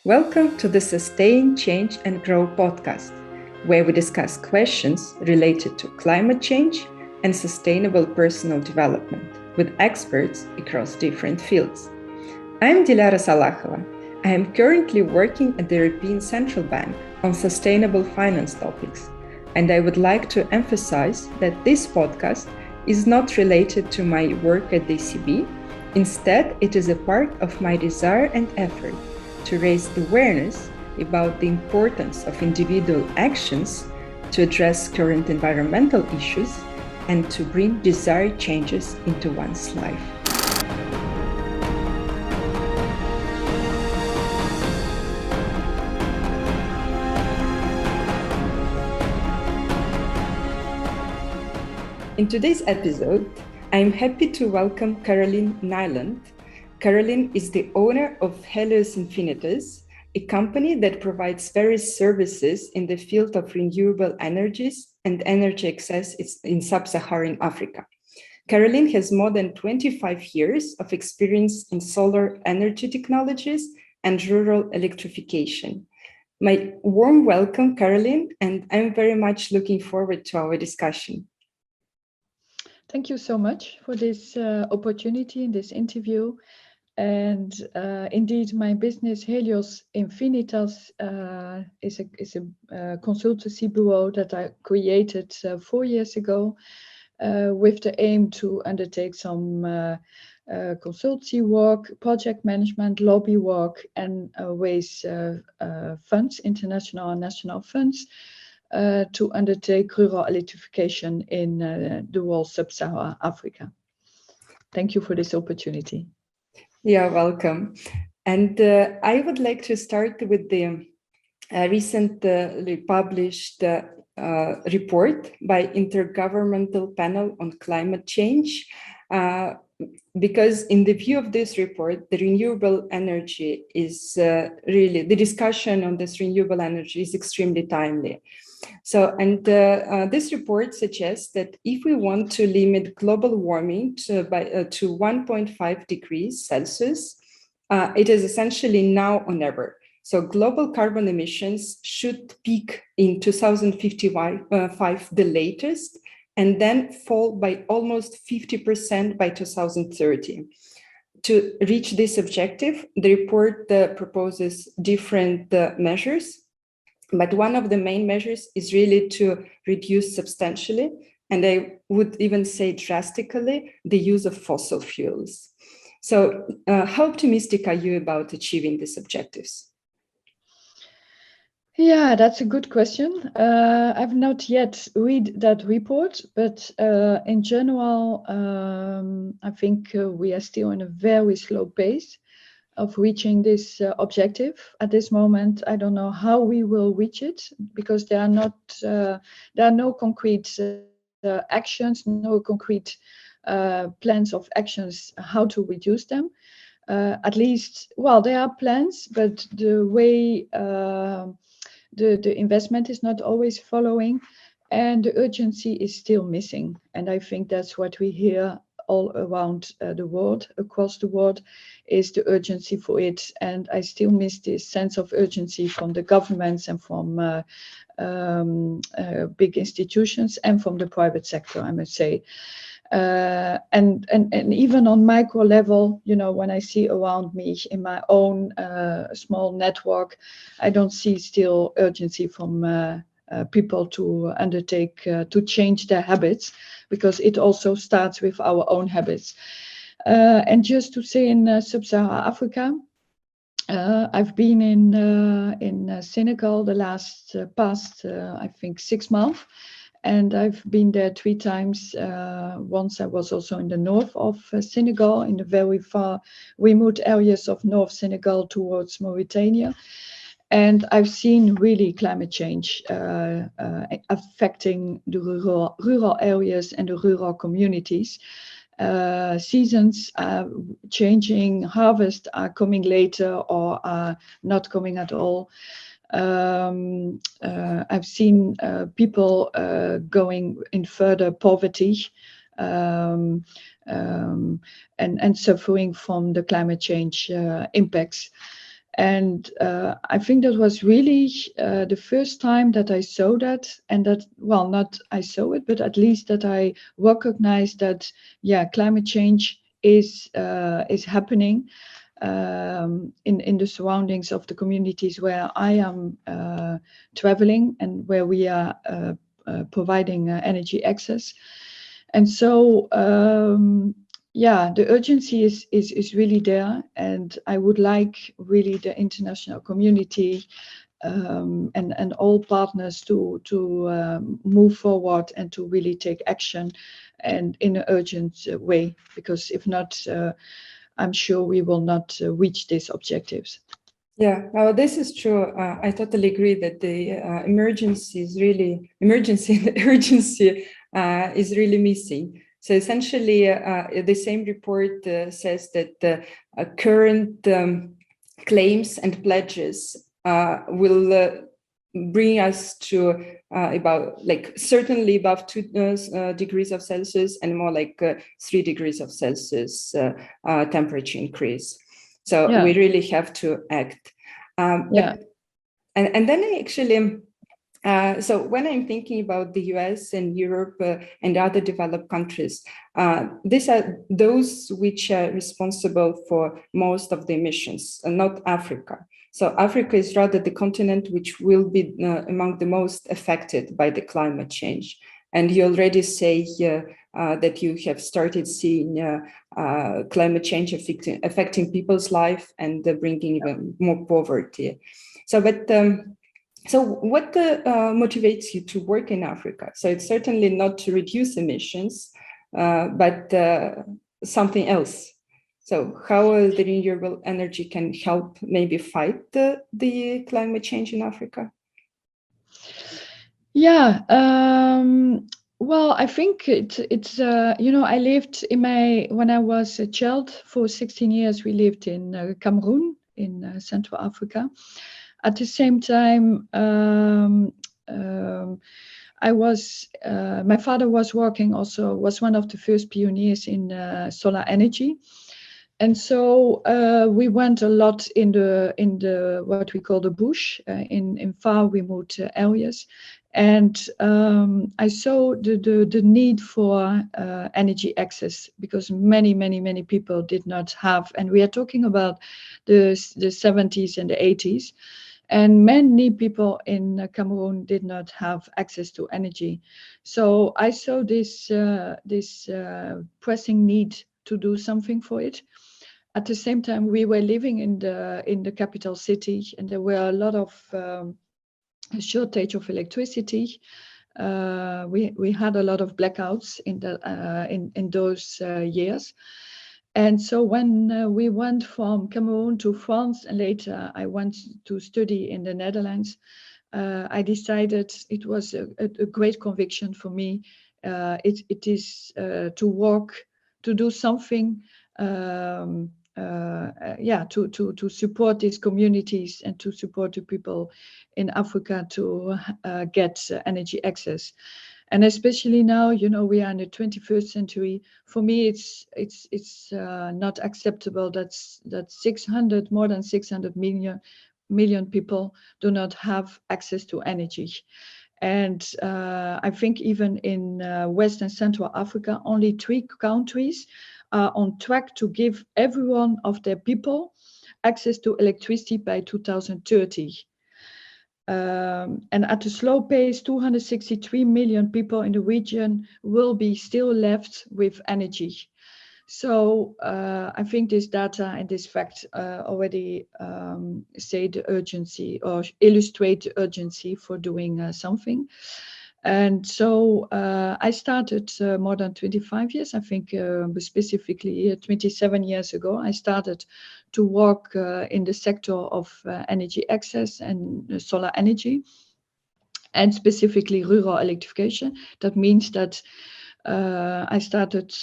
Welcome to the Sustain, Change and Grow podcast, where we discuss questions related to climate change and sustainable personal development with experts across different fields. I'm Dilara Salahova. I am currently working at the European Central Bank on sustainable finance topics, and I would like to emphasize that this podcast is not related to my work at the ECB. Instead, it is a part of my desire and effort to raise awareness about the importance of individual actions to address current environmental issues and to bring desired changes into one's life. In today's episode, I'm happy to welcome Caroline Nijland. Caroline is the owner of Helios Infinitas, a company that provides various services in the field of renewable energies and energy access in Sub-Saharan Africa. Caroline has more than 25 years of experience in solar energy technologies and rural electrification. My warm welcome, Caroline, and I'm very much looking forward to our discussion. Thank you so much for this opportunity in this interview. And indeed, my business Helios Infinitas is a consultancy bureau that I created 4 years ago with the aim to undertake some consultancy work, project management, lobby work, and raise funds, international and national funds, to undertake rural electrification in the whole Sub-Saharan Africa. Thank you for this opportunity. Yeah, welcome. And I would like to start with the recently published report by Intergovernmental Panel on Climate Change, because in the view of this report, the renewable energy is really, the discussion on this renewable energy is extremely timely. So, and this report suggests that if we want to limit global warming to 1.5 degrees Celsius, it is essentially now or never. So global carbon emissions should peak in 2055, the latest, and then fall by almost 50% by 2030. To reach this objective, the report proposes different measures. But one of the main measures is really to reduce substantially, and I would even say drastically, the use of fossil fuels. So how optimistic are you about achieving these objectives? Yeah, that's a good question. I've not yet read that report, but in general, I think we are still in a very slow pace of reaching this objective. At this moment, I don't know how we will reach it, because there are no concrete actions, no concrete plans of actions how to reduce them. At least, well, there are plans, but the way the investment is not always following, and the urgency is still missing. And I think that's what we hear all around the world, across the world, is the urgency for it. And I still miss this sense of urgency from the governments and from big institutions and from the private sector, I must say. And even on micro level, you know, when I see around me in my own small network, I don't see still urgency from people to undertake to change their habits, because it also starts with our own habits. And just to say, in Sub-Saharan Africa, I've been in Senegal the past I think 6 months, and I've been there 3 times. Once I was also in the north of Senegal, in the very far remote areas of North Senegal towards Mauritania. And I've seen really climate change affecting the rural areas and the rural communities. Seasons are changing, harvests are coming later or are not coming at all. I've seen people going in further poverty and suffering from the climate change impacts. And I think that was really the first time that I saw that, and that, well, not I saw it, but at least that I recognized that, yeah, climate change is happening in the surroundings of the communities where I am traveling and where we are providing energy access. And so, yeah, the urgency is really there, and I would like really the international community and all partners to move forward and to really take action, and in an urgent way, because if not, I'm sure we will not reach these objectives. Yeah, well, this is true. I totally agree that the emergency and urgency is really missing. So essentially, the same report says that current claims and pledges will bring us to about certainly above 2 degrees of Celsius and more like 3 degrees of Celsius temperature increase. So we really have to act. And then I actually, so when I'm thinking about the US and Europe and other developed countries, these are those which are responsible for most of the emissions, not Africa. So Africa is rather the continent which will be among the most affected by the climate change. And you already say that you have started seeing climate change affecting people's life and bringing even more poverty. So, but so what motivates you to work in Africa? So it's certainly not to reduce emissions, but something else. So how the renewable energy can help maybe fight the climate change in Africa? Yeah, well, I think it's I lived when I was a child for 16 years. We lived in Cameroon in Central Africa. At the same time, I was my father was working also, was one of the first pioneers in solar energy. And so we went a lot in the what we call the bush, in far remote areas, and I saw the need for energy access, because many people did not have, and we are talking about the 70s and the 80s, and many people in Cameroon did not have access to energy. So I saw this pressing need to do something for it. At the same time, we were living in the capital city, and there were a lot of shortage of electricity. We had a lot of blackouts in those years. And so when we went from Cameroon to France, and later I went to study in the Netherlands, I decided it was a great conviction for me. It is to work, to do something, to support these communities and to support the people in Africa to get energy access. And especially now, we are in the 21st century. For me, it's not acceptable that more than 600 million people do not have access to energy. And I think even in West and Central Africa, only 3 countries are on track to give every one of their people access to electricity by 2030. And at a slow pace, 263 million people in the region will be still left with energy. So I think this data and this fact already say the urgency, or illustrate the urgency for doing something. And so I started more than 25 years, I think specifically 27 years ago, I started to work in the sector of energy access and solar energy, and specifically rural electrification. That means that I started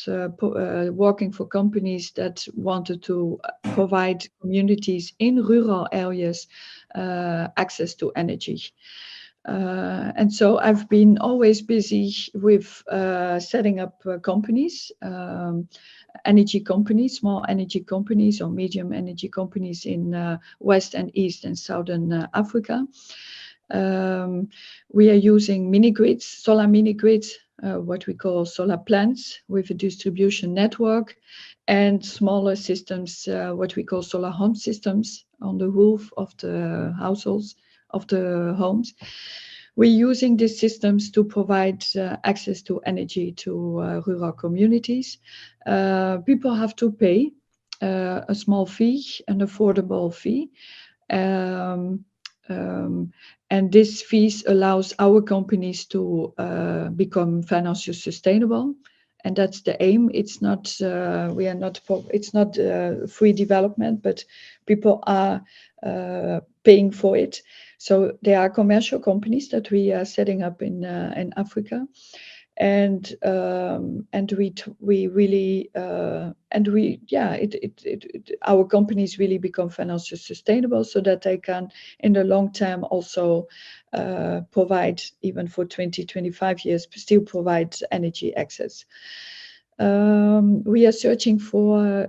working for companies that wanted to provide communities in rural areas access to energy. And so I've been always busy with setting up companies, energy companies, small energy companies or medium energy companies in West and East and Southern Africa. We are using mini grids, solar mini grids, what we call solar plants with a distribution network, and smaller systems, what we call solar home systems on the roof of the households, of the homes. We're using these systems to provide access to energy to rural communities. People have to pay a small fee, an affordable fee. And this fees allows our companies to become financially sustainable. And that's the aim. It's not, it's not free development, but people are paying for it. So there are commercial companies that we are setting up in Africa, and we really our companies really become financially sustainable, so that they can in the long term also provide, even for 20-25 years, still provide energy access. We are searching for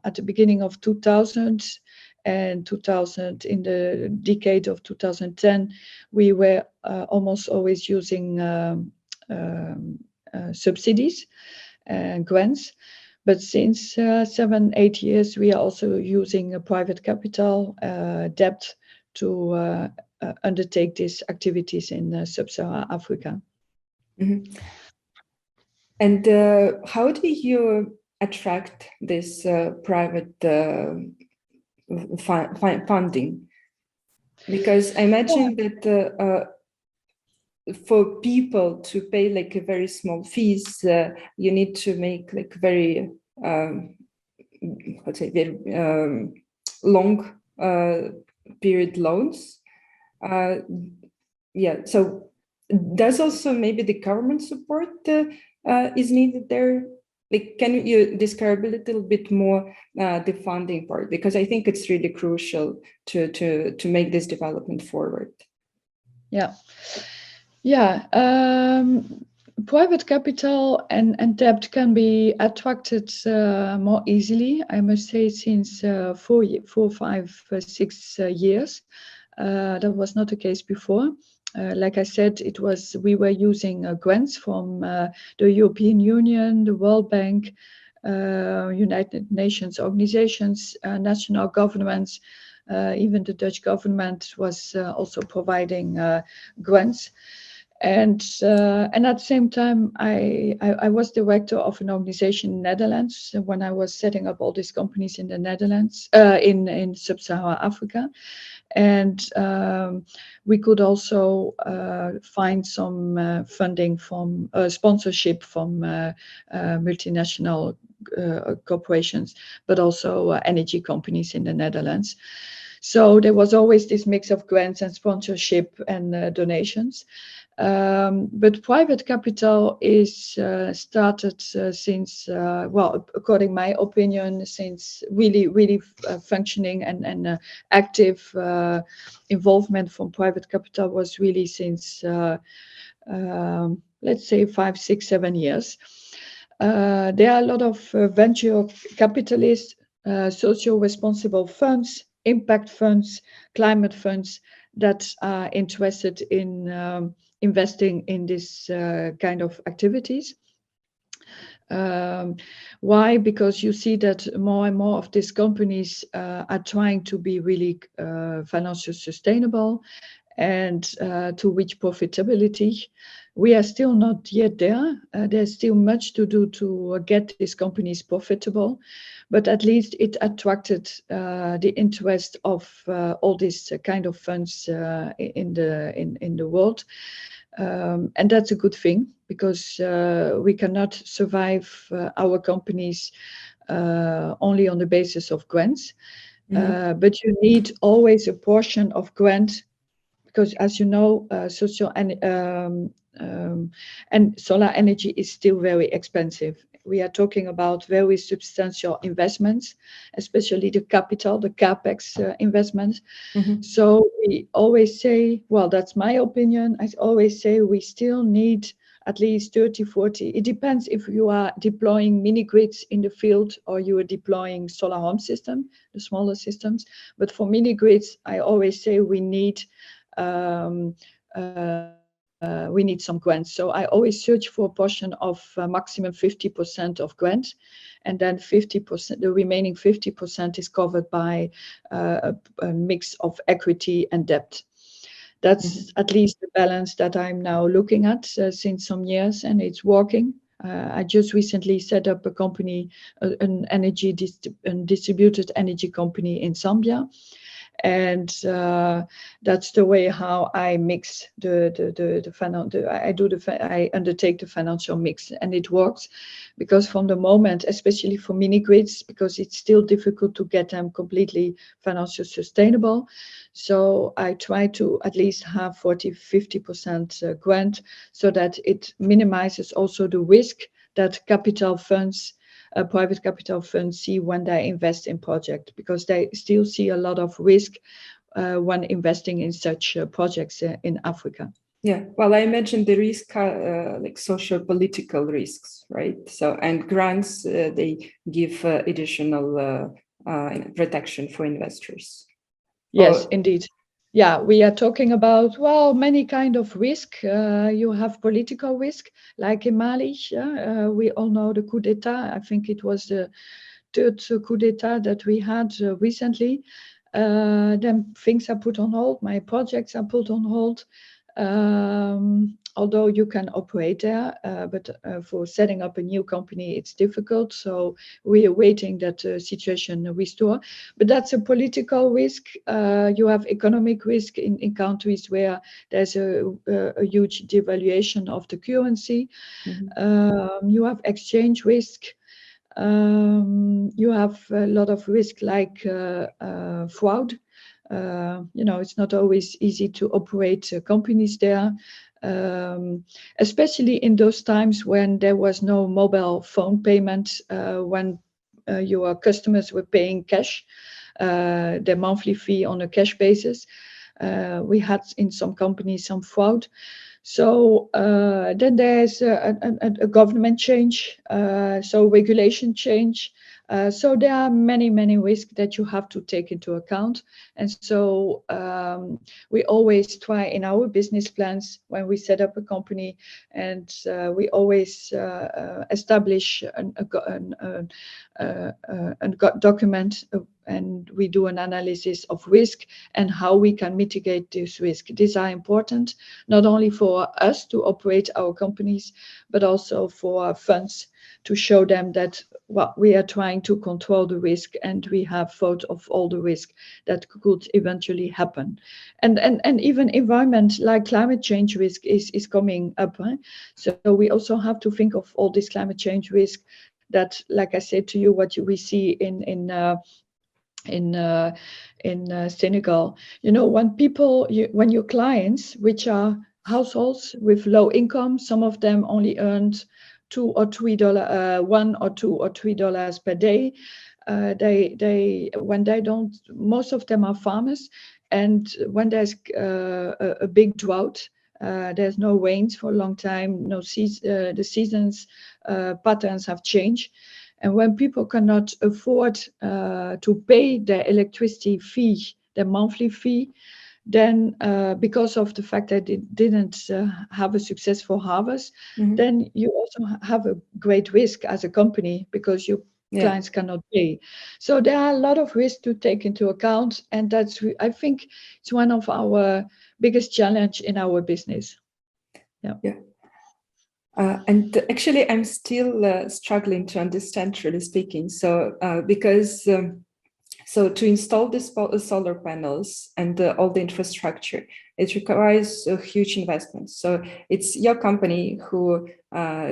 at the beginning of 2000 and 2000, in the decade of 2010, we were almost always using subsidies and grants. But since 7-8 years, we are also using a private capital debt to undertake these activities in Sub-Saharan Africa. Mm-hmm. And how do you attract this private funding? Because I imagine that for people to pay like a very small fees, you need to make like very very long period loans. So does also maybe the government support is needed there? Like, can you describe a little bit more the funding part? Because I think it's really crucial to make this development forward. Private capital and debt can be attracted more easily, I must say, since 4, 5, 6 years. That was not the case before. Like I said, we were using grants from the European Union, the World Bank, United Nations organizations, national governments, even the Dutch government was also providing grants. And at the same time, I was director of an organization in the Netherlands when I was setting up all these companies in the Netherlands, in Sub-Saharan Africa. And we could also find some funding from sponsorship from multinational corporations, but also energy companies in the Netherlands. So there was always this mix of grants and sponsorship and donations. But private capital is started since, according to my opinion, since really functioning and active involvement from private capital was really since, let's say, 5, 6, 7 years. There are a lot of venture capitalists, social responsible funds, impact funds, climate funds that are interested in investing in this kind of activities. Why? Because you see that more and more of these companies are trying to be really financially sustainable and to reach profitability. We are still not yet there. There's still much to do to get these companies profitable, but at least it attracted the interest of all these kind of funds in the world. And that's a good thing, because we cannot survive our companies only on the basis of grants. Mm-hmm. But you need always a portion of grant, because as you know, social and solar energy is still very expensive. we are talking about very substantial investments, especially the capital, the capex investments. So we always say, well, that's my opinion. I always say we still need at least 30, 40. It depends if you are deploying mini grids in the field or you are deploying solar home system, the smaller systems. But for mini grids, I always say we need some grants. So I always search for a portion of maximum 50% of grants, and then 50%, the remaining 50% is covered by a mix of equity and debt. That's at least the balance that I'm now looking at since some years, and it's working. I just recently set up a company, an distributed energy company in Zambia. And that's the way how I mix I undertake the financial mix, and it works because from the moment, especially for mini grids, because it's still difficult to get them completely financially sustainable. So I try to at least have 40-50% grant, so that it minimizes also the risk that capital funds, private capital funds, see when they invest in project, because they still see a lot of risk when investing in such projects in Africa. Yeah, well, I imagine the risk, like social political risks, right? So, and grants, they give additional protection for investors. Yes, indeed. Yeah, we are talking about, well, many kind of risk. You have political risk, like in Mali. We all know the coup d'etat. I think it was the third coup d'etat that we had recently. Then things are put on hold. My projects are put on hold. Although you can operate there, but for setting up a new company, it's difficult. So we are waiting that situation restore. But that's a political risk. You have economic risk in countries where there's a huge devaluation of the currency. You have exchange risk. You have a lot of risk like fraud. It's not always easy to operate companies there, especially in those times when there was no mobile phone payment, when your customers were paying cash, their monthly fee on a cash basis. We had in some companies some fraud. So then there's a government change, so regulation change. So there are many, many risks that you have to take into account. And so we always try in our business plans when we set up a company, and we always establish a document, and we do an analysis of risk and how we can mitigate this risk. These are important, not only for us to operate our companies, but also for funds, to show them that we are trying to control the risk, and we have thought of all the risk that could eventually happen. And even environment like climate change risk is coming up. So we also have to think of all this climate change risk that, like I said to you, what we see in Senegal. When your clients, which are households with low income, some of them only earned $2 or $3 per day. Most of them are farmers, and when there's a big drought, there's no rains for a long time. The seasons patterns have changed. And when people cannot afford to pay their electricity fee, their monthly fee, then because of the fact that it didn't have a successful harvest, then you also have a great risk as a company, because your clients cannot pay. So there are a lot of risks to take into account, and I think it's one of our biggest challenge in our business. Yeah. And actually, I'm still struggling to understand, really speaking. So because so to install the solar panels and all the infrastructure, it requires a huge investment. So it's your company who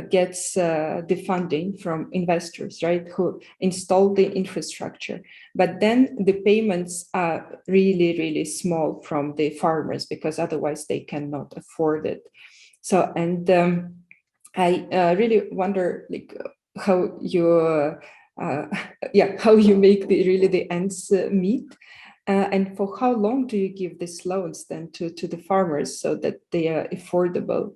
gets the funding from investors, right? Who install the infrastructure. But then the payments are really, really small from the farmers, because otherwise they cannot afford it. So, and I really wonder, like, how you how you make the ends meet. And for how long do you give these loans then to the farmers so that they are affordable?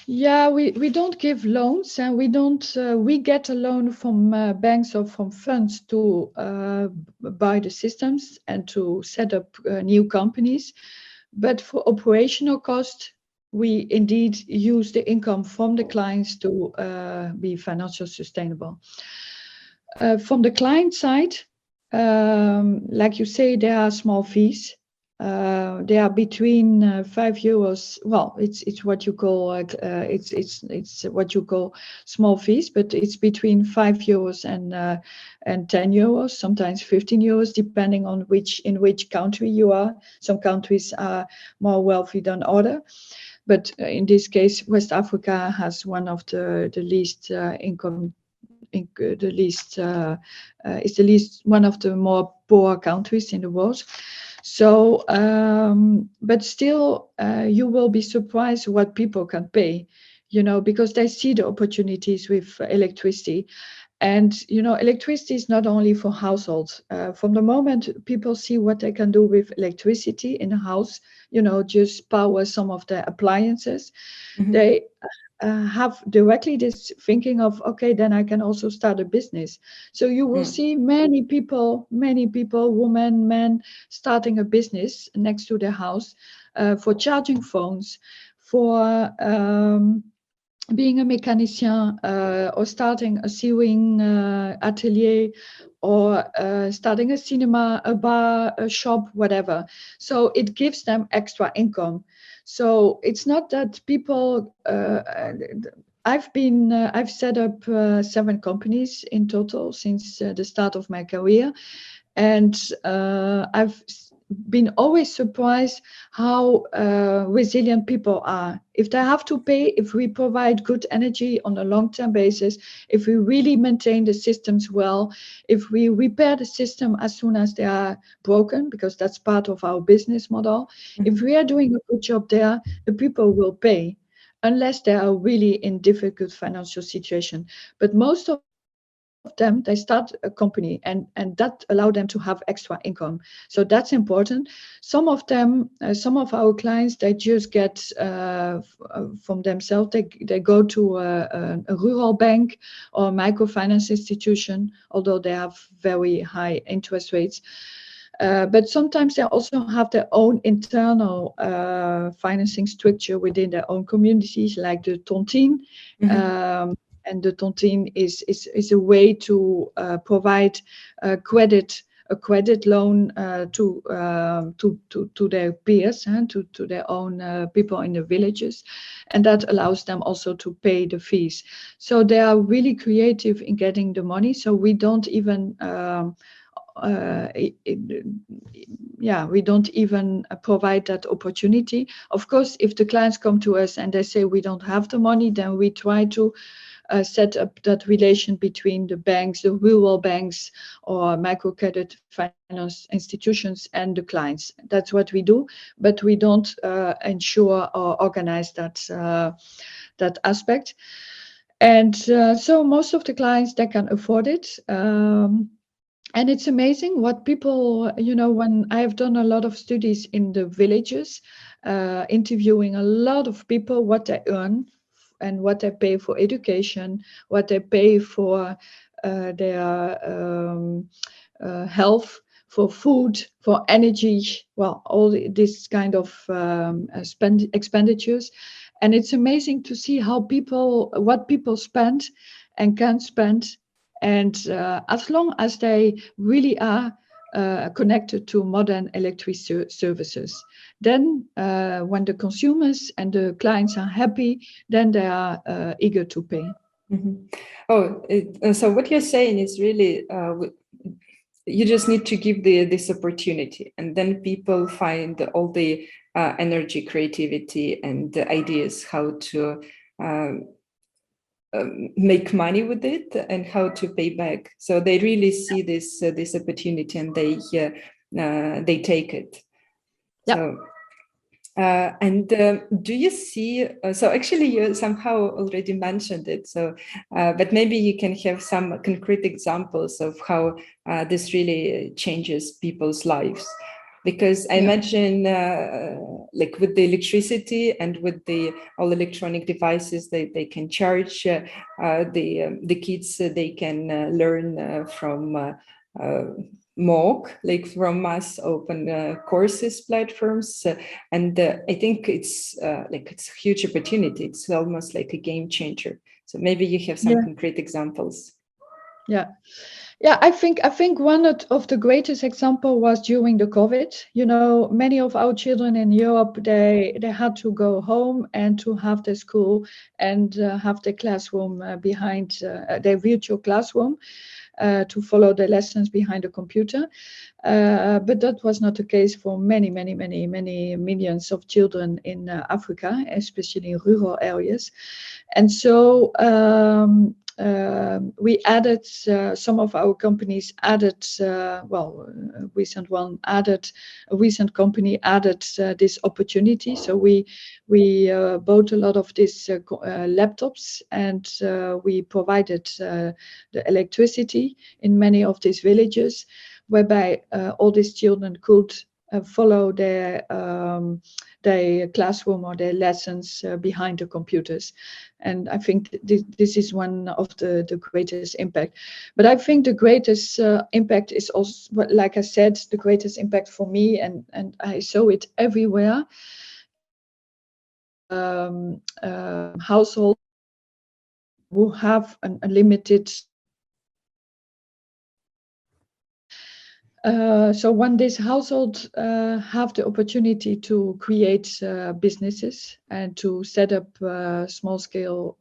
Yeah, we don't give loans, and we get a loan from banks or from funds to buy the systems and to set up new companies. But for operational cost, we indeed use the income from the clients to be financially sustainable. From the client side, like you say, there are small fees. They are between €5. Well, it's what you call it's what you call small fees, but it's between €5 and €10, sometimes €15, depending on in which country you are. Some countries are more wealthy than other, but in this case, West Africa has one of the least income. Is the least one of the more poor countries in the world. So, but still, you will be surprised what people can pay, because they see the opportunities with electricity. And, electricity is not only for households. From the moment people see what they can do with electricity in a house, just power some of their appliances, they have directly this thinking of, okay, then I can also start a business. So you will see many people, women, men, starting a business next to their house for charging phones, for being a mechanician, or starting a sewing atelier, or starting a cinema, a bar, a shop, whatever. So it gives them extra income. So it's not that people. I've set up 7 companies in total since the start of my career, and I've been always surprised how resilient people are. If they have to pay, if we provide good energy on a long-term basis, if we really maintain the systems well, if we repair the system as soon as they are broken, because that's part of our business model, if we are doing a good job there, the people will pay, unless they are really in difficult financial situation. But most of them, they start a company, and that allow them to have extra income. So that's important. Some of them, some of our clients, they just get from themselves, they go to a rural bank or microfinance institution, although they have very high interest rates. But sometimes they also have their own internal financing structure within their own communities, like the tontine. And the tontine is a way to provide a credit loan to their peers and to their own people in the villages, and that allows them also to pay the fees. So they are really creative in getting the money. So we don't even we don't even provide that opportunity. Of course, if the clients come to us and they say we don't have the money, then we try to set up that relation between the banks, the rural banks or microcredit finance institutions and the clients. That's what we do, but we don't ensure or organize that aspect. And so most of the clients, they can afford it. And it's amazing what people, when I have done a lot of studies in the villages, interviewing a lot of people, what they earn and what they pay for education, what they pay for their health, for food, for energy, well, all this kind of expenditures. And it's amazing to see what people spend and can spend. And as long as they really are connected to modern electric services, then when the consumers and the clients are happy, then they are eager to pay. So what you're saying is really you just need to give this opportunity, and then people find all the energy, creativity, and the ideas how to make money with it and how to pay back. So they really see this opportunity, and they take it. Yeah. So Do you see, so actually you somehow already mentioned it, so, but maybe you can have some concrete examples of how this really changes people's lives. Because I imagine like with the electricity and with the all electronic devices, they can charge the kids, they can learn from MOOC, like from mass open courses platforms. And I think it's like it's a huge opportunity. It's almost like a game changer. So maybe you have some concrete examples. Yeah, I think one of the greatest example was during the COVID. You know, many of our children in Europe, they had to go home and to have their school and have their classroom behind their virtual classroom. To follow the lessons behind the computer. But that was not the case for many millions of children in Africa, especially in rural areas. And so we added, some of our companies added, a recent company added this opportunity. So we bought a lot of these laptops, and we provided the electricity in many of these villages, whereby all these children could follow their classroom or their lessons behind the computers. And I think this is one of the greatest impact. But I think the greatest impact is also, like I said, the greatest impact for me, and I saw it everywhere. Households who have a limited. So when this household have the opportunity to create businesses and to set up small scale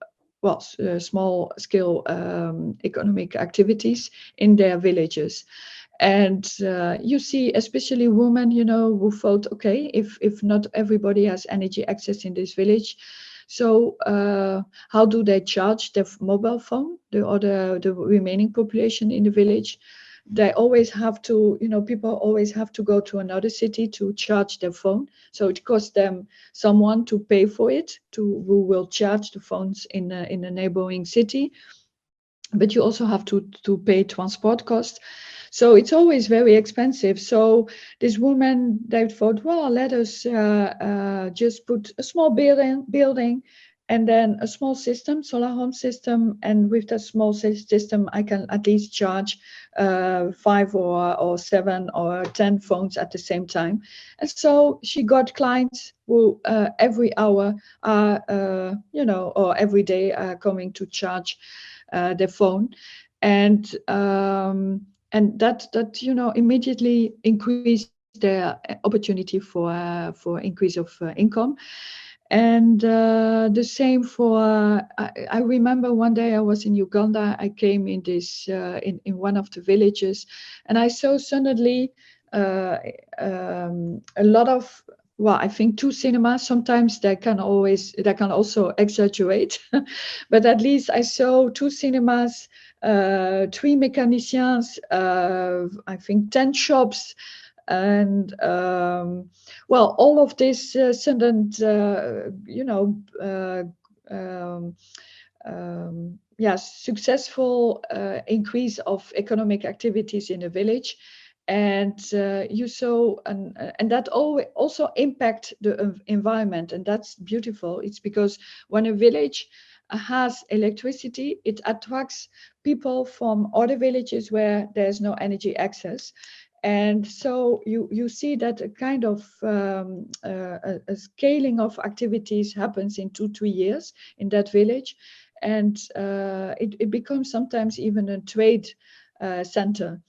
economic activities in their villages. And you see, especially women, you know, who thought, okay, if not everybody has energy access in this village, so how do they charge their mobile phone, the remaining population in the village? They always have to, you know, people always have to go to another city to charge their phone. So it costs them someone to pay for it, who will charge the phones in a neighboring city. But you also have to pay transport costs. So it's always very expensive. So this woman, they thought, well, let us just put a small building and then a small system, solar home system. And with that small system, I can at least charge 5 or 7 or 10 phones at the same time. And so she got clients who every hour are, or every day are coming to charge their phone. And that immediately increased their opportunity for increase of income. And the same for, I remember one day I was in Uganda. I came in this in one of the villages, and I saw suddenly a lot of, well, I think 2 cinemas. Sometimes they can also exaggerate, but at least I saw 2 cinemas, 3 mechanicians, I think 10 shops. And all of this sudden, successful increase of economic activities in a village. And you saw, and that also impact the environment, and that's beautiful. It's because when a village has electricity, it attracts people from other villages where there's no energy access. And so you see that a kind of a scaling of activities happens in 2-3 years in that village, and it becomes sometimes even a trade center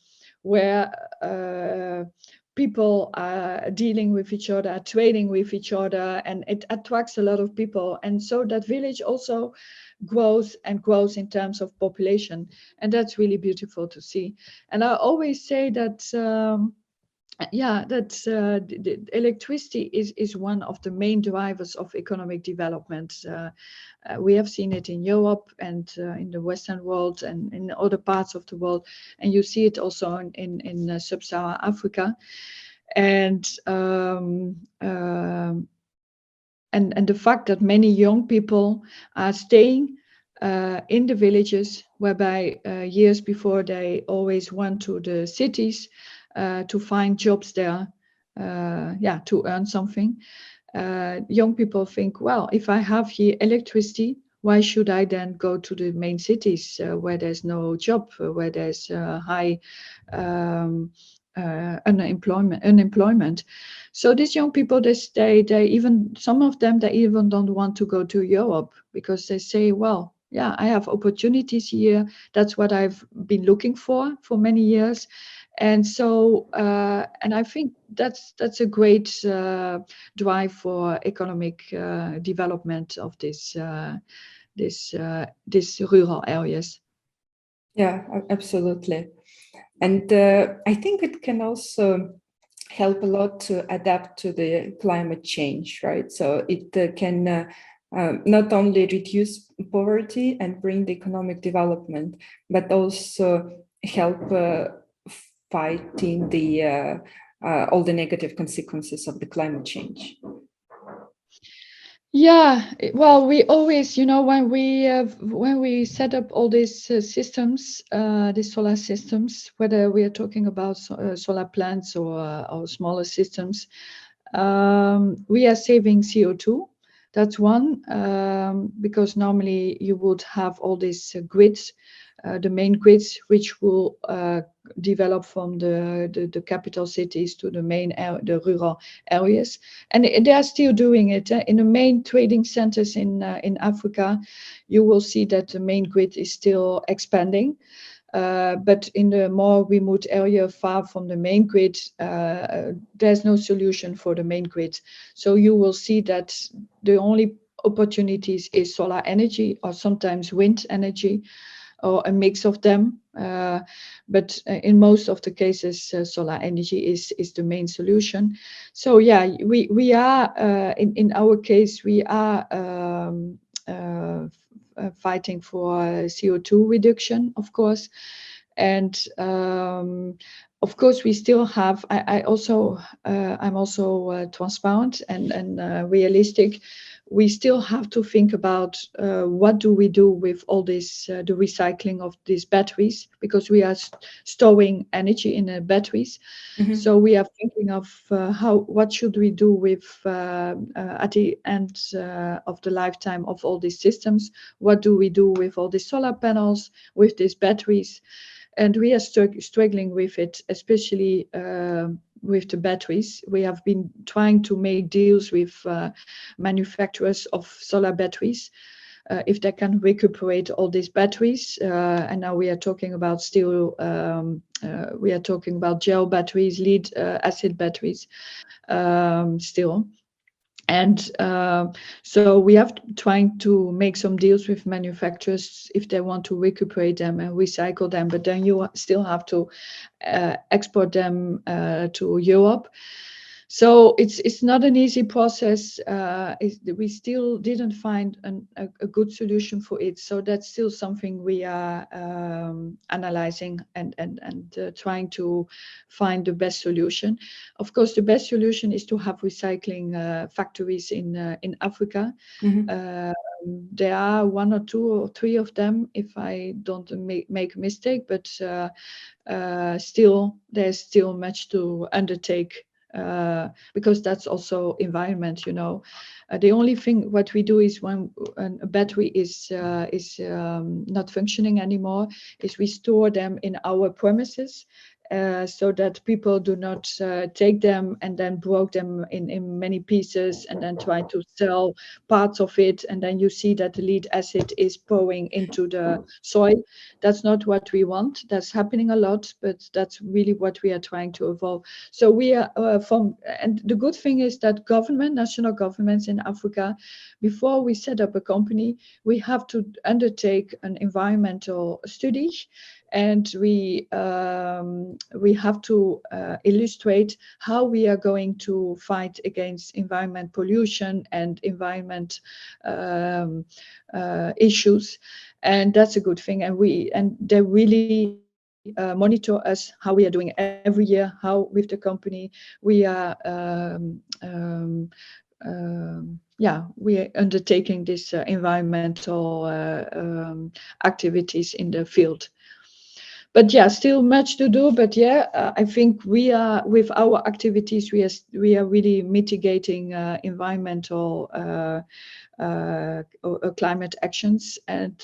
where people are dealing with each other, trading with each other, and it attracts a lot of people. And so that village also grows in terms of population, and that's really beautiful to see. And I always say that the electricity is one of the main drivers of economic development. We have seen it in Europe and in the Western world and in other parts of the world, and you see it also in Sub-Saharan Africa. And and the fact that many young people are staying in the villages, whereby years before they always went to the cities to find jobs there, to earn something. Young people think, well, if I have here electricity, why should I then go to the main cities where there's no job, where there's high unemployment? So these young people, they even, some of them, they even don't want to go to Europe, because they say, well, yeah, I have opportunities here. That's what I've been looking for many years. And so, and I think that's a great drive for economic development of this rural areas. Yeah, absolutely. And I think it can also help a lot to adapt to the climate change, right? So it can not only reduce poverty and bring the economic development, but also help fighting the all the negative consequences of the climate change. Yeah, well, we always, when we set up all these systems, these solar systems, whether we are talking about solar plants or smaller systems, we are saving CO2. That's one, because normally you would have all these grids, the main grids, which will develop from the capital cities to the the rural areas, and they are still doing it. In the main trading centers in Africa, you will see that the main grid is still expanding. But in the more remote area, far from the main grid, there's no solution for the main grid. So you will see that the only opportunities is solar energy, or sometimes wind energy, or a mix of them. But in most of the cases, solar energy is the main solution. So yeah, we are, in our case, we are fighting for CO2 reduction, of course. And of course, we still have, I'm also transparent and realistic. We still have to think about what do we do with all this, the recycling of these batteries, because we are storing energy in the batteries. Mm-hmm. So we are thinking of what should we do with at the end of the lifetime of all these systems? What do we do with all these solar panels, with these batteries? And we are struggling with it, especially with the batteries. We have been trying to make deals with manufacturers of solar batteries, if they can recuperate all these batteries. And now we are talking about we are talking about gel batteries, lead acid batteries still. And so we have trying to make some deals with manufacturers if they want to recuperate them and recycle them, but then you still have to export them to Europe. So it's not an easy process. We still didn't find a good solution for it. So that's still something we are analyzing and trying to find the best solution. Of course, the best solution is to have recycling factories in Africa. Mm-hmm. There are 1 or 2 or 3 of them, if I don't make a mistake, but still there's still much to undertake. Because that's also environment, the only thing what we do is when a battery is not functioning anymore, is we store them in our premises, so that people do not take them and then broke them in many pieces and then try to sell parts of it, and then you see that the lead acid is pouring into the soil. That's not what we want. That's happening a lot, but that's really what we are trying to avoid. So we are and the good thing is that national governments in Africa, before we set up a company, we have to undertake an environmental study. And we have to illustrate how we are going to fight against environment pollution and environment issues, and that's a good thing. And they really monitor us, how we are doing every year, how with the company we are we are undertaking this environmental activities in the field. But yeah, still much to do. But yeah, I think we are, with our activities, we are really mitigating environmental climate actions, and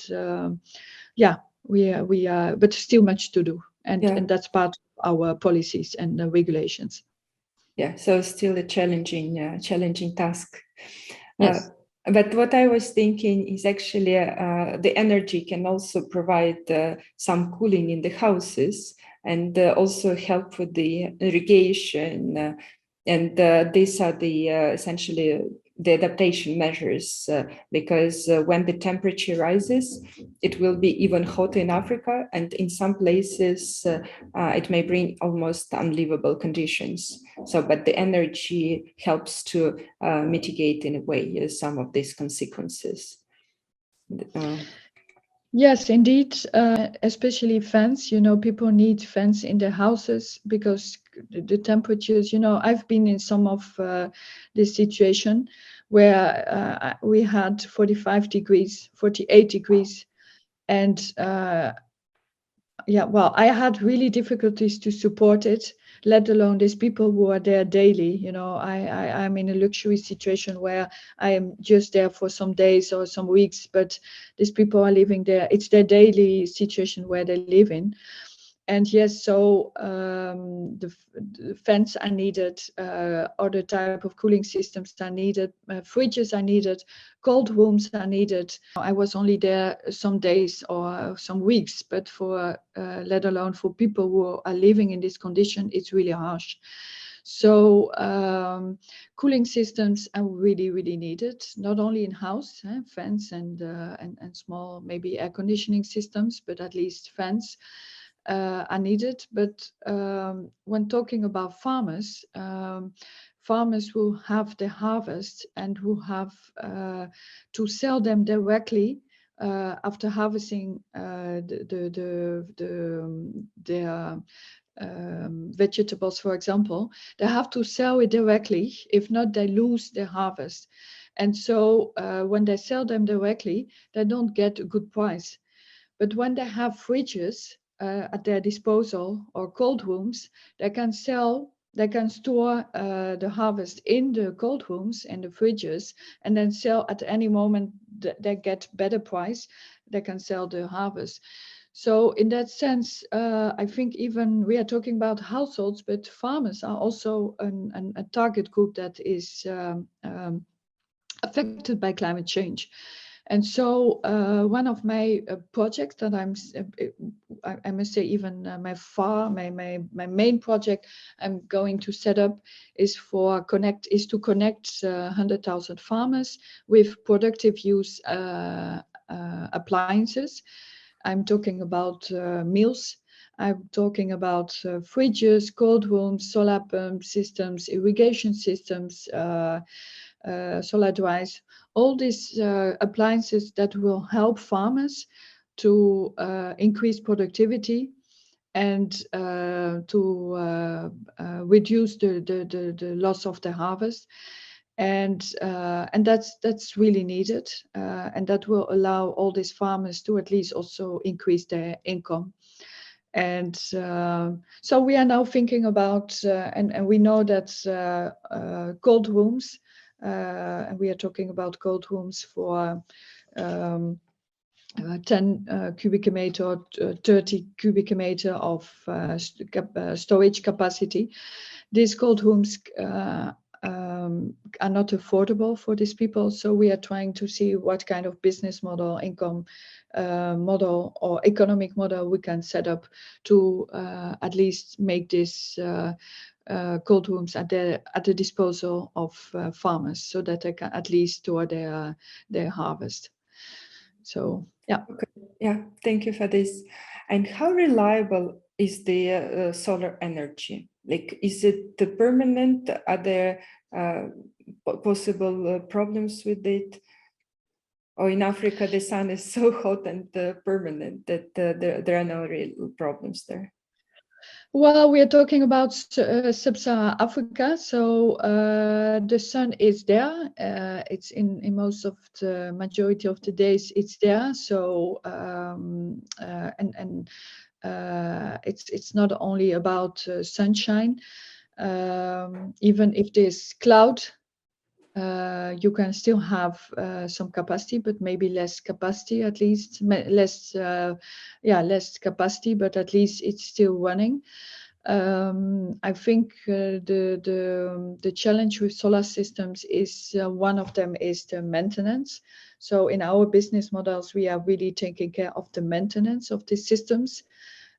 we are, but still much to do, and that's part of our policies and regulations. Yeah, so still a challenging task. Yes. But what I was thinking is actually the energy can also provide some cooling in the houses, and also help with the irrigation. And these are the essentially the adaptation measures, because when the temperature rises, it will be even hotter in Africa, and in some places it may bring almost unlivable conditions. So, but the energy helps to mitigate in a way some of these consequences. Yes, indeed, especially fans. People need fans in their houses because the temperatures. I've been in some of this situation where we had 45 degrees, 48 degrees, and I had really difficulties to support it, let alone these people who are there daily. I'm in a luxury situation where I am just there for some days or some weeks, but these people are living there. It's their daily situation where they live in. And yes, so the fans are needed, other type of cooling systems are needed, fridges are needed, cold rooms are needed. I was only there some days or some weeks, but for let alone for people who are living in this condition, it's really harsh. So cooling systems are really, really needed, not only in house, fans and small maybe air conditioning systems, but at least fans are needed. But when talking about farmers, farmers who have the harvest and who have to sell them directly after harvesting their vegetables, for example, they have to sell it directly. If not, they lose their harvest. And so when they sell them directly, they don't get a good price. But when they have fridges at their disposal or cold rooms, they can store the harvest in the cold rooms and the fridges, and then sell at any moment. They get better price. They can sell the harvest. So in that sense, I think even we are talking about households, but farmers are also a target group that is affected by climate change. And so one of my projects that I must say, even my main project I'm going to set up is to connect 100,000 farmers with productive use appliances. I'm talking about meals. I'm talking about fridges, cold rooms, solar pump systems, irrigation systems, solar dries, all these appliances that will help farmers to increase productivity and to reduce the loss of the harvest. And that's really needed, and that will allow all these farmers to at least also increase their income. And so we are now thinking about, and we know that cold rooms, and we are talking about cold rooms for 10 cubic meter or 30 cubic meter of storage capacity. These cold rooms are not affordable for these people. So we are trying to see what kind of business model, income model or economic model we can set up to at least make this cold rooms at the disposal of farmers, so that they can at least store their harvest. So yeah. Okay. Yeah, thank you for this. And how reliable is the solar energy? Like, is it permanent? Are there possible problems with it? Or in Africa, the sun is so hot and permanent that there are no real problems there? Well, we are talking about Sub-Saharan Africa, so the sun is there. It's in most of the majority of the days it's there. So it's not only about sunshine. Even if there's cloud, you can still have some capacity, but maybe less capacity, at least less capacity, but at least it's still running. I think the challenge with solar systems is one of them is the maintenance. So in our business models, we are really taking care of the maintenance of these systems,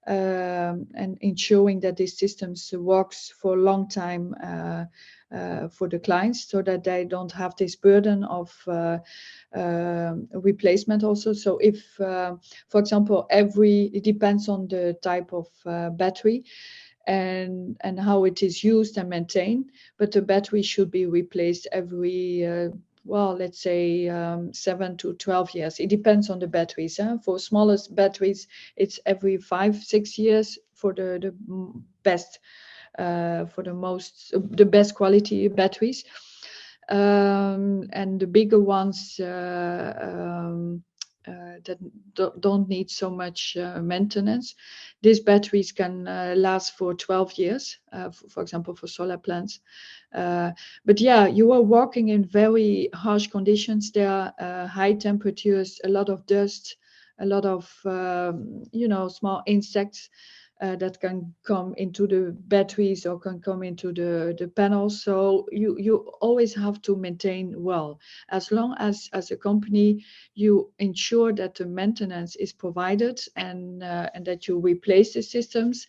and ensuring that these systems works for a long time for the clients, so that they don't have this burden of replacement also. So if, for example, it depends on the type of battery and how it is used and maintained, but the battery should be replaced every well, let's say 7 to 12 years. It depends on the batteries. For smallest batteries, it's every 5-6 years for the best, for the best quality batteries. And the bigger ones that don't need so much maintenance, these batteries can last for 12 years, for example, for solar plants. But yeah, you are working in very harsh conditions. There are high temperatures, a lot of dust, a lot of small insects that can come into the batteries or can come into the panels. So you always have to maintain well. As long as a company you ensure that the maintenance is provided and that you replace the systems,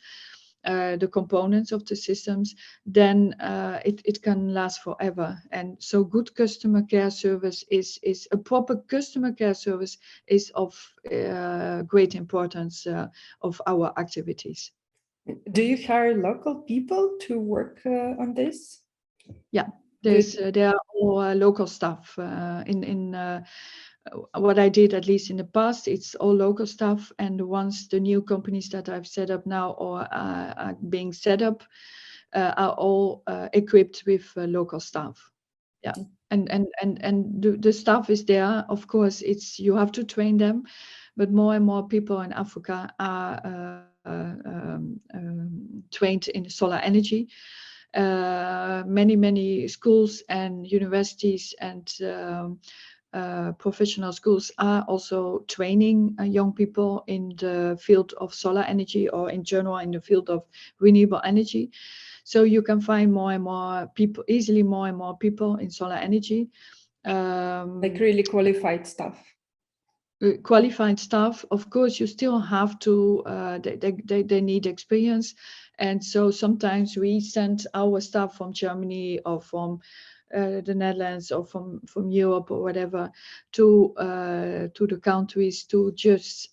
the components of the systems, then it can last forever. And so good customer care service is a proper customer care service is of great importance of our activities. Do you hire local people to work on this? Yeah, there are all local staff in what I did, at least in the past. It's all local staff, and once the new companies that I've set up now or are being set up are all equipped with local staff. Yeah, and the staff is there. Of course, you have to train them, but more and more people in Africa are trained in solar energy. Many schools and universities and professional schools are also training young people in the field of solar energy, or in general in the field of renewable energy. So you can find more and more people in solar energy. Like really qualified staff. Qualified staff, of course, you still have to, they need experience. And so sometimes we send our staff from Germany or from the Netherlands or from Europe or whatever to the countries to just,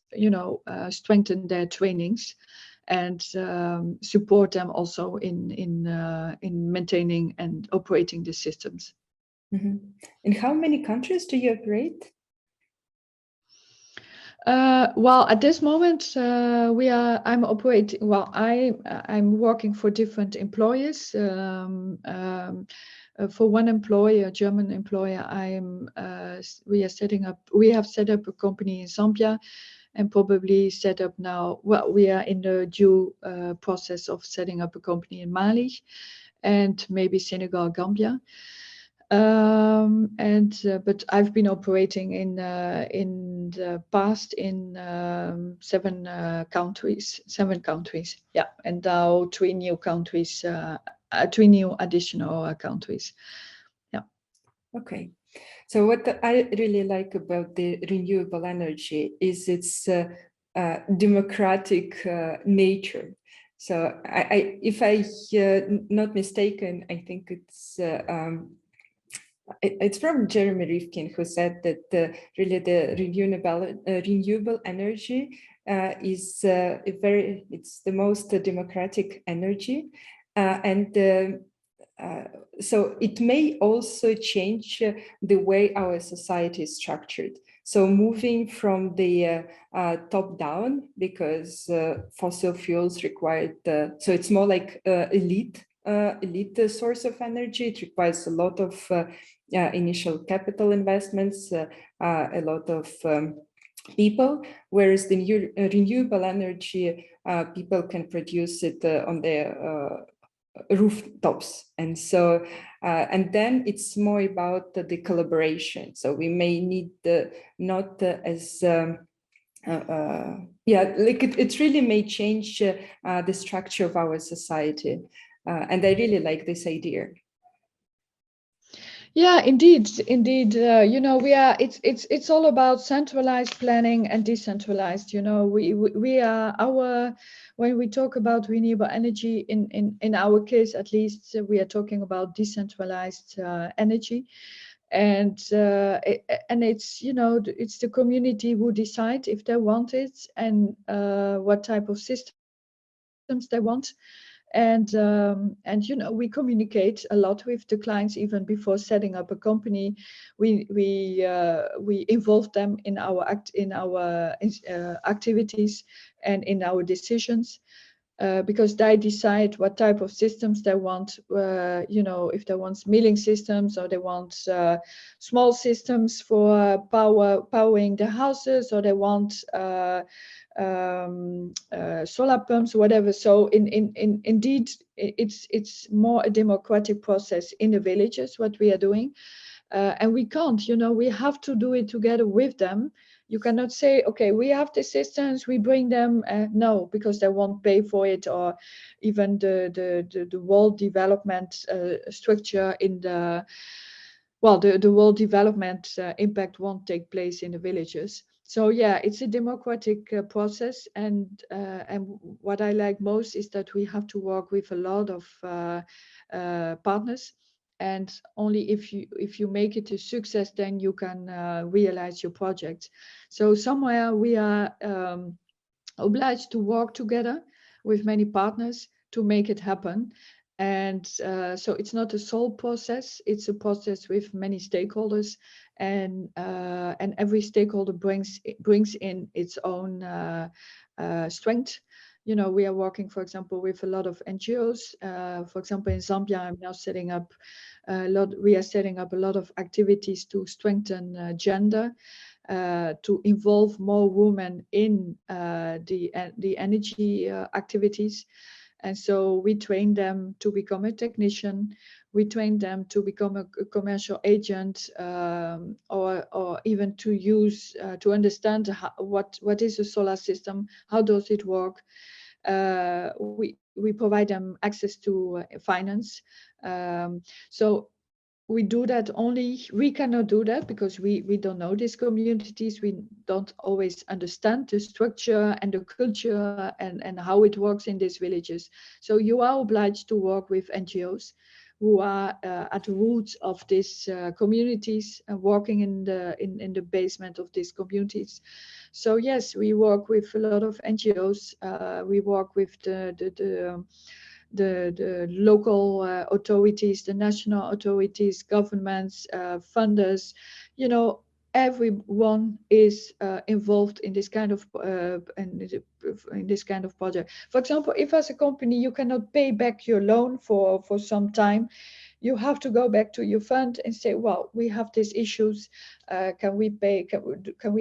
strengthen their trainings and support them also in maintaining and operating the systems. Mm-hmm. In how many countries do you operate? Well, at this moment, I'm operating. Well, I'm working for different employers. For one employer, a German employer, we have set up a company in Zambia, and probably set up now. Well, we are in the due process of setting up a company in Mali, and maybe Senegal, Gambia. But I've been operating in the past in 7 countries. Yeah, and now 3 new countries, 3 new additional countries. Yeah. Okay. So what I really like about the renewable energy is its democratic nature. So if I'm not mistaken, I think it's from Jeremy Rifkin, who said that really the renewable energy is it's the most democratic energy, so it may also change the way our society is structured. So moving from the top down, because fossil fuels required, so it's more like elite source of energy. It requires a lot of initial capital investments, a lot of people, whereas the renewable energy, people can produce it on their rooftops. And so, and then it's more about the collaboration. So we may need not as, yeah, like it really may change the structure of our society. And I really like this idea. Yeah, indeed. You know, it's all about centralized planning and decentralized. You know, we are when we talk about renewable energy, in our case at least, we are talking about decentralized energy, and it's, you know, it's the community who decide if they want it and what type of systems they want. And you know, we communicate a lot with the clients even before setting up a company. We involve them in our activities and in our decisions, because they decide what type of systems they want. You know, if they want milling systems, or they want small systems for powering the houses, or they want solar pumps, whatever. So indeed, it's more a democratic process in the villages, what we are doing. And we can't, you know, we have to do it together with them. You cannot say, okay, we have the systems, we bring them. No, because they won't pay for it, or even the world development structure in the, well, the world development impact won't take place in the villages. So yeah, it's a democratic process, and what I like most is that we have to work with a lot of partners. And only if you make it a success, then you can realize your project. So somewhere we are obliged to work together with many partners to make it happen. And so it's not a sole process; it's a process with many stakeholders, and every stakeholder brings in its own strength. You know, we are working, for example, with a lot of NGOs. For example, in Zambia, I'm now setting up we are setting up a lot of activities to strengthen gender, to involve more women in the energy activities. And so we train them to become a technician. We train them to become a commercial agent, or even to use to understand what is a solar system, how does it work. We provide them access to finance. So we do that only, we cannot do that because we don't know these communities. We don't always understand the structure and the culture and how it works in these villages. So you are obliged to work with NGOs who are at the roots of these communities, working in the basement of these communities. So yes, we work with a lot of NGOs. We work with the local authorities, the national authorities, governments, funders. You know, everyone is involved in this kind of in this kind of project. For example, if as a company you cannot pay back your loan for some time, you have to go back to your fund and say, well, we have these issues. Can we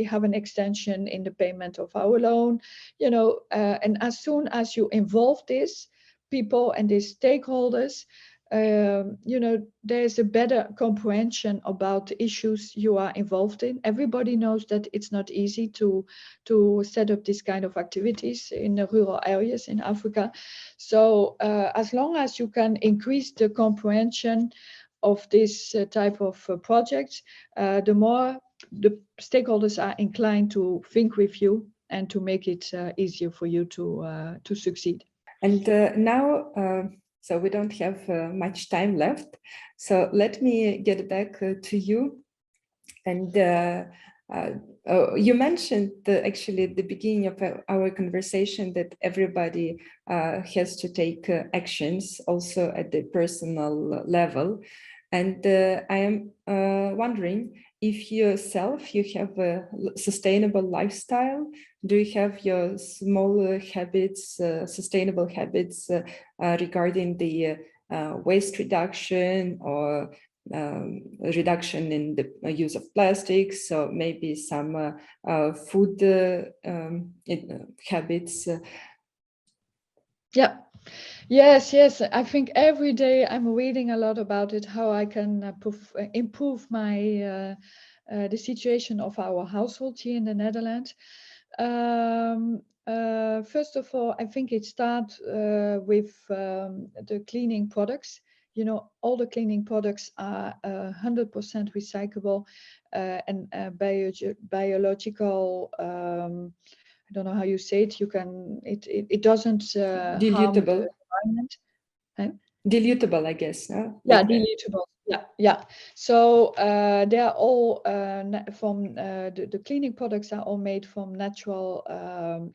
have an extension in the payment of our loan? You know, and as soon as you involve this people and these stakeholders, you know, there's a better comprehension about the issues you are involved in. Everybody knows that it's not easy to set up this kind of activities in the rural areas in Africa. So as long as you can increase the comprehension of this type of projects, the more the stakeholders are inclined to think with you and to make it easier for you to succeed. And now, so we don't have much time left. So let me get back to you. And you mentioned actually at the beginning of our conversation that everybody has to take actions also at the personal level. And I am wondering if yourself, you have a sustainable lifestyle, do you have your small habits, sustainable habits regarding the waste reduction or reduction in the use of plastics, so maybe some food habits? Yeah. Yes. I think every day I'm reading a lot about it, how I can improve my the situation of our household here in the Netherlands. First of all, I think it starts with the cleaning products. You know, all the cleaning products are 100% recyclable and biological. I don't know how you say it. It doesn't harm the Dilutable. environment. Dilutable, I guess. No? Yeah, Like dilutable. Yeah. So they are all from the cleaning products are all made from natural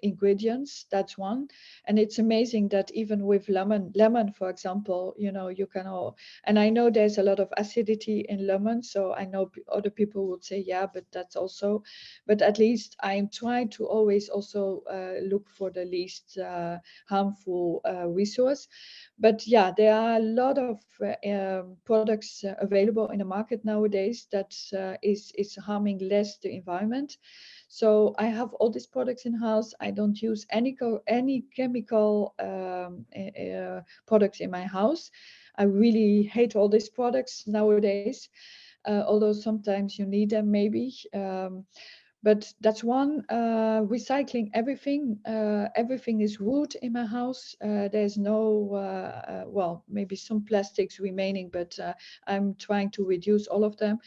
ingredients. That's one, and it's amazing that even with lemon, for example, you know, you can all. And I know there's a lot of acidity in lemon, so I know other people would say, yeah, but that's also. But at least I'm trying to always also look for the least harmful resource. But yeah, there are a lot of products available in the market nowadays that is harming less the environment. So I have all these products in house. I don't use any chemical products in my house. I really hate all these products nowadays, although sometimes you need them maybe. But that's one. Recycling everything. Everything is wood in my house. There's no, well, maybe some plastics remaining, but I'm trying to reduce all of them.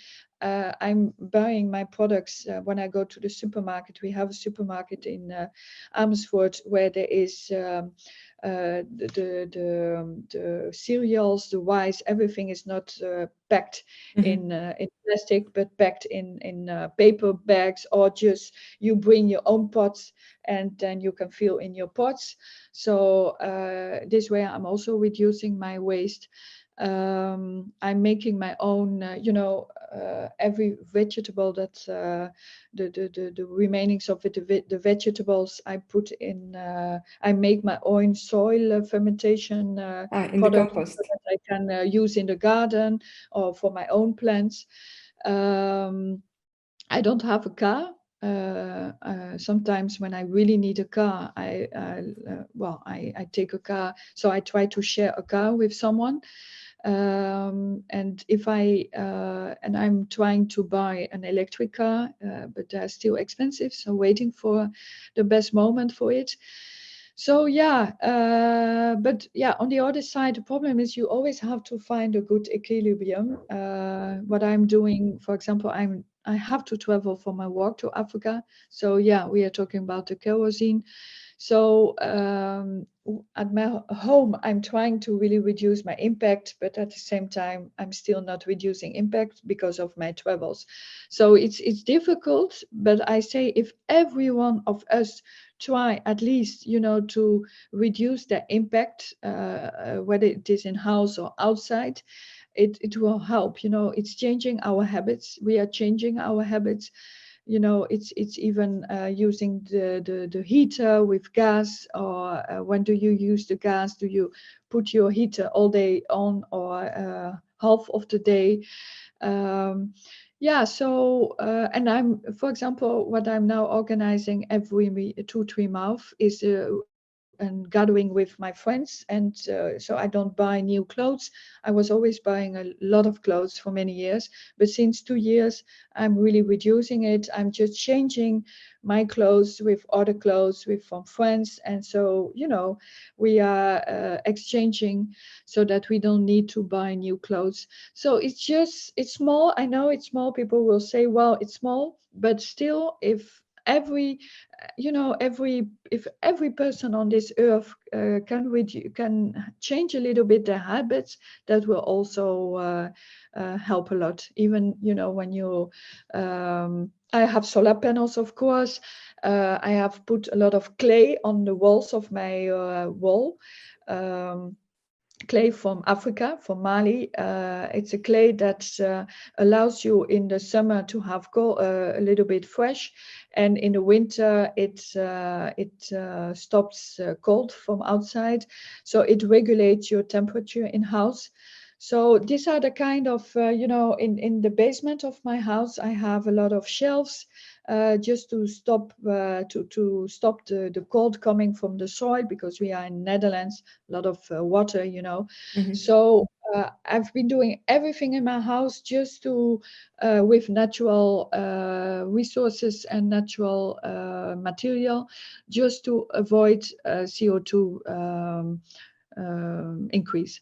I'm buying my products when I go to the supermarket. We have a supermarket in Amersfoort where there is the cereals, the rice, everything is not packed in plastic, but packed in paper bags, or just you bring your own pots and then you can fill in your pots. So this way I'm also reducing my waste. I'm making my own, every vegetable that the remainings of it, the vegetables I put in, I make my own soil fermentation in the product compost. so that I can use in the garden or for my own plants. I don't have a car. Sometimes when I really need a car, I take a car. So I try to share a car with someone. And if I'm trying to buy an electric car, but they're still expensive. So waiting for the best moment for it. So yeah, but yeah, on the other side, the problem is you always have to find a good equilibrium. What I'm doing, for example, I have to travel for my work to Africa. So yeah, we are talking about the kerosene. So at my home, I'm trying to really reduce my impact, but at the same time, I'm still not reducing impact because of my travels. So it's difficult, but I say if every one of us try at least, to reduce their impact, whether it is in house or outside, it will help. It's changing our habits. We are changing our habits. It's even using the heater with gas, or when do you use the gas? Do you put your heater all day on, or half of the day? So and for example, what I'm now organizing every 2-3 months is and gathering with my friends, and so I don't buy new clothes. I was always buying a lot of clothes for many years, but since 2 years I'm really reducing it. I'm just changing my clothes with other clothes from friends, and so we are exchanging so that we don't need to buy new clothes. So it's small. I know it's small. People will say, well, it's small, but still, if every person on this earth can change a little bit their habits, that will also help a lot. Even when you I have solar panels, of course. I have put a lot of clay on the walls of my wall. clay from Africa, from Mali. It's a clay that allows you in the summer to have a little bit fresh, and in the winter it stops cold from outside, so it regulates your temperature in house. So these are the kind of in the basement of my house I have a lot of shelves, just to stop the cold coming from the soil, because we are in Netherlands, a lot of water, Mhm. So I've been doing everything in my house just to with natural resources and natural material, just to avoid CO2 increase.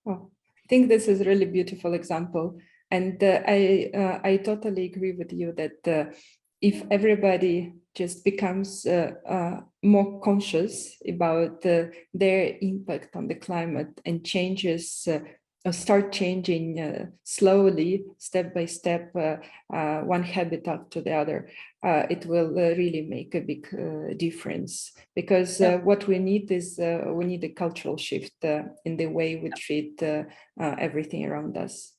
Oh, I think this is a really beautiful example. And I totally agree with you that if everybody just becomes more conscious about their impact on the climate and changes, or start changing slowly, step by step, one habit after the other, it will really make a big difference. Because what we need is we need a cultural shift in the way we treat everything around us.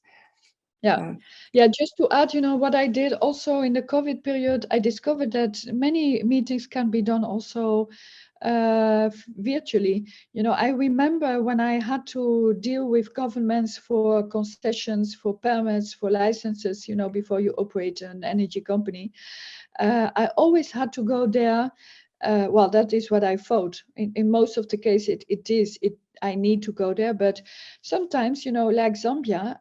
Yeah, just to add, what I did also in the COVID period, I discovered that many meetings can be done also virtually. I remember when I had to deal with governments for concessions, for permits, for licenses, before you operate an energy company, I always had to go there. Well, that is what I thought. In most of the case, I need to go there. But sometimes, like Zambia,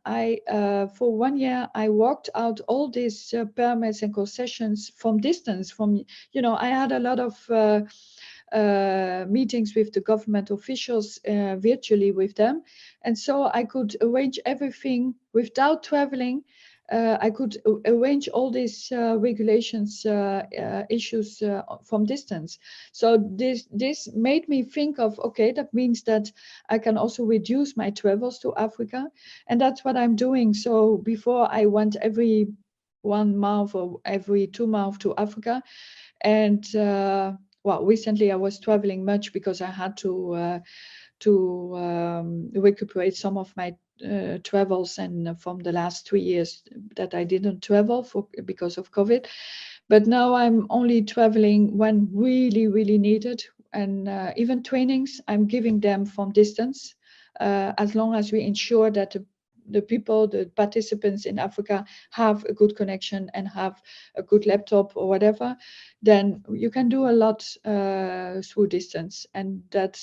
for 1 year, I walked out all these permits and concessions from distance. I had a lot of meetings with the government officials virtually with them. And so I could arrange everything without traveling. I could arrange all these regulations issues from distance. So this made me think of, okay, that means that I can also reduce my travels to Africa, and that's what I'm doing. So before I went every 1 month or every 2 months to Africa, and recently I was traveling much because I had to recuperate some of my travels, and from the last 3 years that I didn't travel because of COVID. But now I'm only traveling when really, really needed. And even trainings, I'm giving them from distance, as long as we ensure that the people, the participants in Africa have a good connection and have a good laptop or whatever, then you can do a lot through distance. And that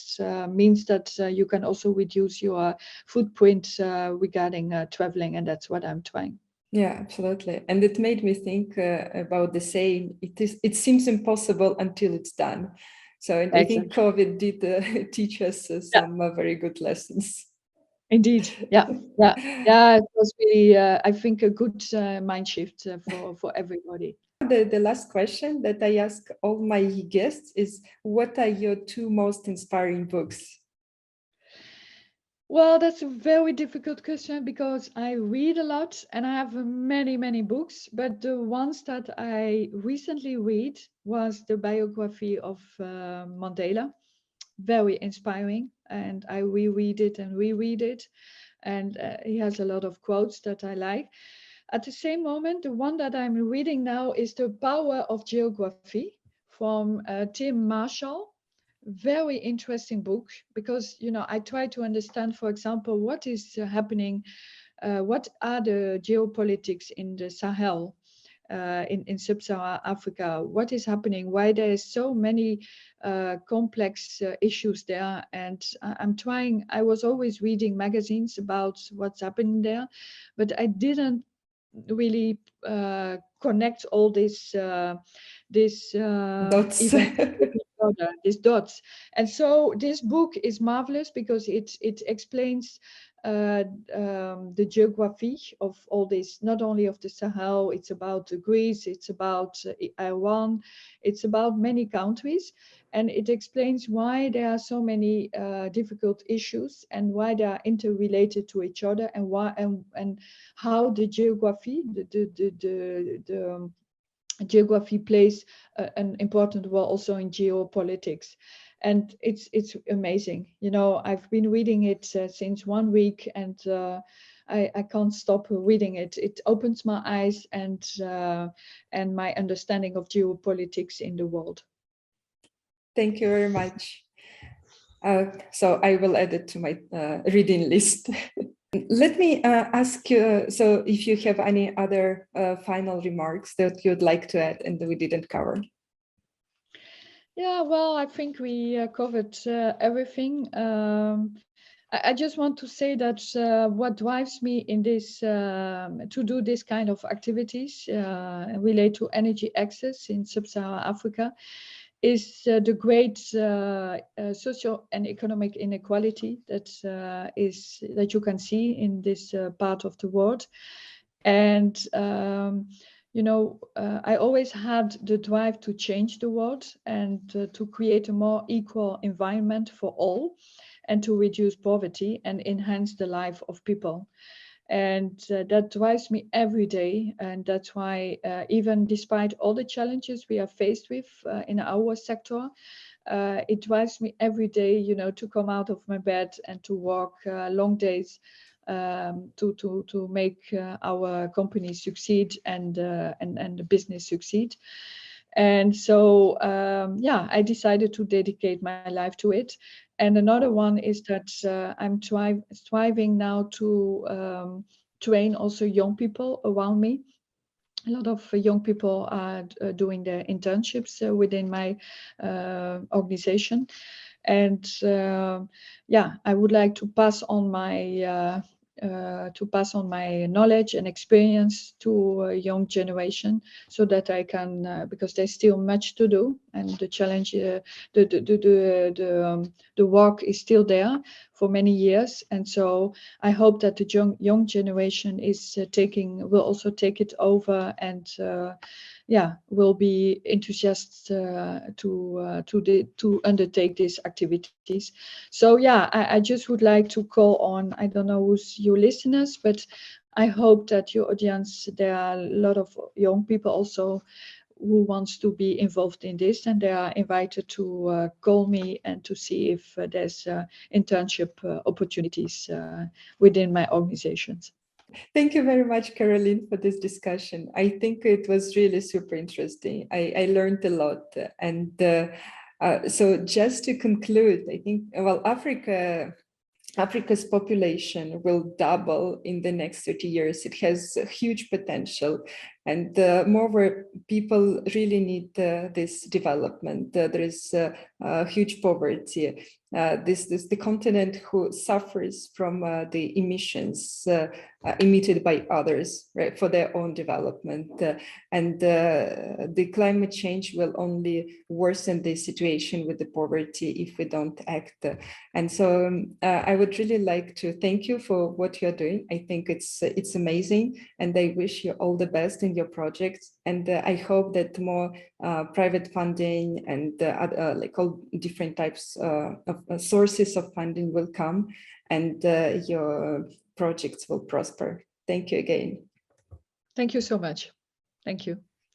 means that you can also reduce your footprint regarding traveling, and that's what I'm trying. Yeah, absolutely. And it made me think about the saying, it seems impossible until it's done. So I think COVID did teach us some very good lessons. Indeed. Yeah. It was really, I think, a good mind shift for everybody. The last question that I ask all my guests is, what are your 2 most inspiring books? Well, that's a very difficult question because I read a lot and I have many, many books. But the ones that I recently read was the biography of Mandela. Very inspiring, and I reread it and reread it. And he has a lot of quotes that I like. At the same moment, the one that I'm reading now is The Power of Geography from Tim Marshall. Very interesting book because I try to understand, for example, what is happening, what are the geopolitics in the Sahel, in Sub-Saharan Africa, what is happening, why there is so many complex issues there. And I was always reading magazines about what's happening there, but I didn't really connect all this Dots. events with each other, these dots. And so this book is marvelous because it explains the geography of all this, not only of the Sahel, it's about Greece, it's about Iran, it's about many countries. And it explains why there are so many difficult issues and why they are interrelated to each other, and why and how the geography, the geography plays an important role also in geopolitics. and it's amazing. You know, I've been reading it since 1 week, and I can't stop reading it. It opens my eyes and my understanding of geopolitics in the world. Thank you very much. So I will add it to my reading list. Let me ask you, so if you have any other final remarks that you'd like to add and we didn't cover. Yeah, well, I think we covered everything. I just want to say that what drives me in this to do this kind of activities relate to energy access in Sub-Saharan Africa is the great social and economic inequality that you can see in this part of the world. And you know, I always had the drive to change the world and to create a more equal environment for all, and to reduce poverty and enhance the life of people. And that drives me every day. And that's why even despite all the challenges we are faced with in our sector, it drives me every day, you know, to come out of my bed and to walk long days to make our company succeed and the business succeed. And so, yeah, I decided to dedicate my life to it. And another one is that I'm striving now to train also young people around me. A lot of young people are doing their internships within my organization. And yeah, I would like to pass on my knowledge and experience to a young generation, so that I can, because there's still much to do, and the challenge, the work is still there for many years. And so I hope that the young generation will also take it over, and yeah, will be enthusiastic to undertake these activities. So yeah, I just would like to call on, I don't know who's your listeners, but I hope that your audience, there are a lot of young people also who wants to be involved in this, and they are invited to call me and to see if there's internship opportunities within my organizations. Thank you very much, Caroline, for this discussion. I think it was really super interesting. I learned a lot. And so just to conclude, I think, well, Africa's population will double in the next 30 years. It has a huge potential, and moreover, people really need this development. There is huge poverty. This the continent who suffers from the emissions emitted by others, right, for their own development, and the climate change will only worsen the situation with the poverty if we don't act. And so I would really like to thank you for what you're doing. I think it's amazing, and I wish you all the best in your projects. And I hope that more private funding and like all different types of sources of funding will come, and your projects will prosper. Thank you again. Thank you so much. Thank you.